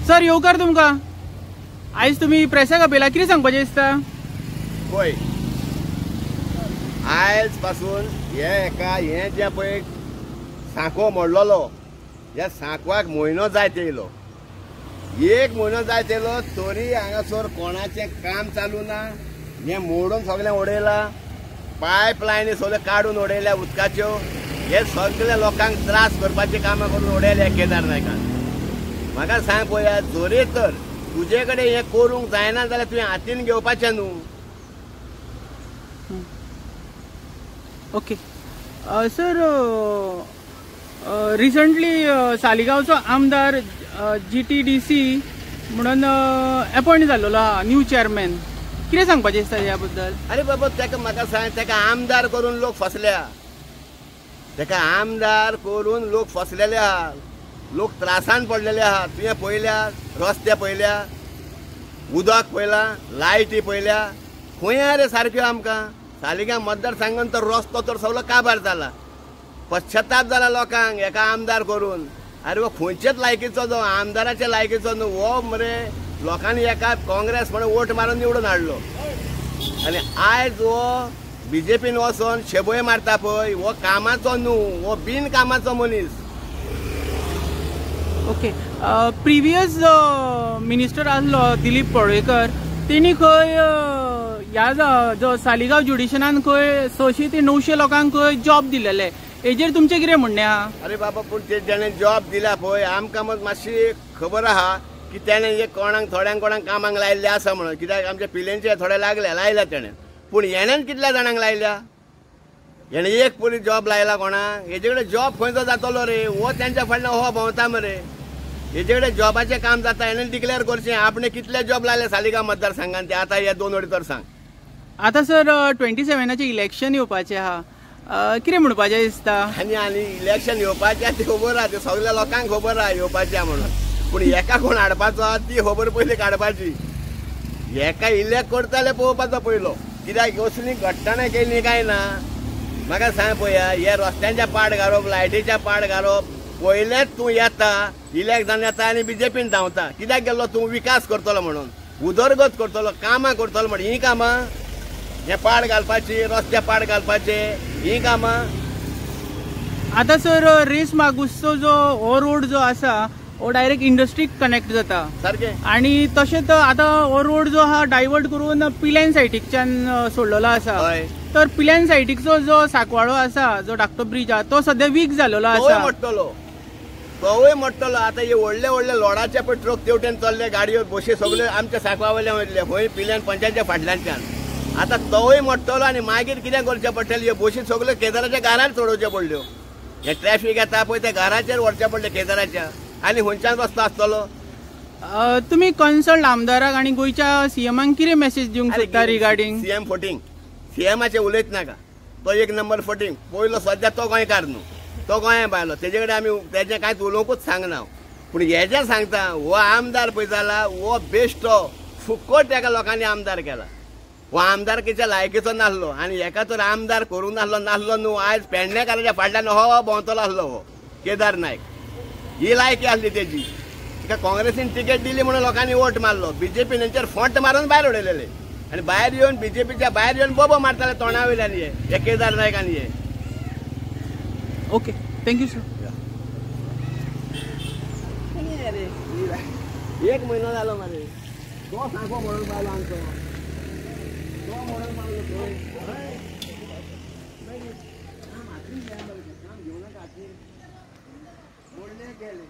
Sir येवकार तुमकां आयज तुमी प्रेसाक आपयला कितें सांगपाचें दिसता? पळय आयज पासून हे जे पळय सांको मोडलेलो ह्या सांकवाक म्हयनो जायत येयलो. 1 म्हयनो जायत येयलो तरी हांगासर कोणाचें काम चालू ना. हे मोडून सगळें उडयला. पायप लायनी सगळे काडून उडयल्या उदकाच्यो. हे सगळे लोकांक त्रास करपाची कामां करून उडयल्या केदार नायकान. म्हाका सांग पळया जोरी तर तुजे कडेन हें करूंक जायना जाल्यार तुवें हातीन घेवपाचें न्हू. ओके सर रिसंटली सालिगांवचो आमदार GTDC म्हणून अपॉइंट जाल्लो आहा न्यू चेअरमॅन. कितें सांगपाचें दिसता ह्या बद्दल? अरे बाबा ताका म्हाका सांग ताका आमदार करून लोक फसल्या. ताका आमदार करून लोक फसलेले आहा. लोक त्रासान पडलेले आहा. तुवें पळयल्या रस्ते पळयल्या उदक पळयलां लायटी पळयल्या खंय रे सारक्यो आमकां. सालिगांव मतदारसंघान तर रस्तो तर सगळो काबार जाला. पश्चाताप जाला लोकांक एका आमदार करून. अरे वो खंयचेच लायकीचो जो आमदाराच्या लायकीचो न्हू. हो मरे लोकांनी एका काँग्रेस म्हणून वोट मारून निवडून हाडलो आनी आयज वो BJPन वचोन शेबोय मारता पळय वो कामाचो न्हू. वो बिन कामाचो मनीस. ओके प्रिवियस मिनिस्टर आसलो दिलीप पळयकर तेणी खंय ह्या जो सालिगांव ज्युडिशनान खंय 600 ते 900 लोकांक खंय जॉब दिलेले. हेजेर तुमचें कितें म्हणणें आहा? अरे बाबा पूण ते जेणे जॉब दिला पळय आमकां मातशी खबर आहा की तेणें एक थोड्यांक कामाक लायिल्ले आसा म्हणून. कित्याक आमच्या पिल्यांचे थोडे लायल्या तेणें. पूण हेणेन कितल्या जाणांक लायल्या? हेणें एक परी जॉब लायला कोणाक? हेजे कडेन जॉब खंयचो जातलो रे? हो तेंच्या फाटल्यान हो भोंवता मरे. हेजे कडेन जॉबाचें काम जाता हेणें डिक्लेअर करचें. आपणे कितले जॉब लायले सालिगांव मतदारसंघान ते आतां हे 2 वडी तर सांग. आतां सर 27 इलेक्शन येवपाचें आहा. कितें म्हणपाचें दिसता? आनी इलेक्शन येवपाचें ते खबर आहा. ते सगळ्या लोकांक खबर आहा येवपाचें म्हणून. पूण हेका कोण हाडपाचो ती खबर पयली काडपाची. हेका इलेक्ट करताले पळोवपाचो पयलो. कित्याक असली घट्टणां केली काय ना. म्हाका सांग पळया हे रस्त्यांच्या पाड घालप लायटीच्या पाड घालप पयलेच तूं येता इलेक्ट जावन येता आनी BJPन धांवता. कित्याक गेल्लो तूं विकास करतलो म्हणून उदरगत करतलो कामां करतलो म्हणून. ही कामां हे पाड घालपाची रस्ते पाड घालपाचे ही कामां. आतां सर रेस मागुसचो जो हो रोड जो आसा हो डायरेक्ट इंडस्ट्रीक कनेक्ट जाता सारकें. आनी तशेंच आतां हो रोड जो आहा डायवर्ट करून पिलेन सायटीच्यान सोडलेलो आसा. तर पिलेन सायटीचो जो साकवाळो आसा जो धाकटो ब्रिज आहा तो सद्या वीक जाल्लो आसा. तोवूय मोडटलो. आतां हे व्हडले लोडाचे पळय ट्रक तेवटेन चल्ले गाडयो बशी सगळ्यो आमच्या सांकवा वयल्यान वयतले खंय पिल्यान पंचायतीच्या फाटल्यानच्यान. आतां तोवूय मोडटलो आनी मागीर कितें करचें पडटलें ह्यो बशी सगळ्यो केदाराच्या घरार चडोवच्यो पडल्यो. हे ट्रॅफिक येता पळय ते घराचेर व्हरचें पडलें केदाराच्या. आनी खंयच्यान रस्तो आसतलो? तुमी कन्सल्ट आमदाराक आनी गोंयच्या CMाक कितें मेसेज दिवंक सोदता रिगार्डिंग? CM फटींग CMाचें उलयत नाका. तो 1 नंबर फटींग. पयलो सद्या तो गोंयकार न्हू. तो गोंया भायलो. तेजे कडेन आमी तेजें कांयच उलोवंकूच सांगना. पूण हे जें सांगता हो आमदार पळय जाला हो बेश्टो फुकट एका लोकांनी आमदार केला. हो आमदारकीच्या लायकीचो नासलो आनी हेका तर आमदार करूंक नासलो न्हू. आयज पेडणेकाराच्या फाटल्यान हो भोंवतलो आसलो हो केदार नायक. ही लायकी आसली तेजी. तिका काँग्रेसीन तिकेट दिली म्हणून लोकांनी वोट मारलो. BJPन हेंचेर फॉंट मारून भायर उडयलेले आनी भायर येवन BJPच्या भायर येवन बोबो मारताले तोंडा वयल्यान हे केदार नायक आनी हे. Okay thank you sir. 1 म्हयनो जालो मरे. तो सांगो म्हणून पावलो आमचो. तो म्हणून पावलो थंय. काम घेवं नाका हातीन. मोडले गेले.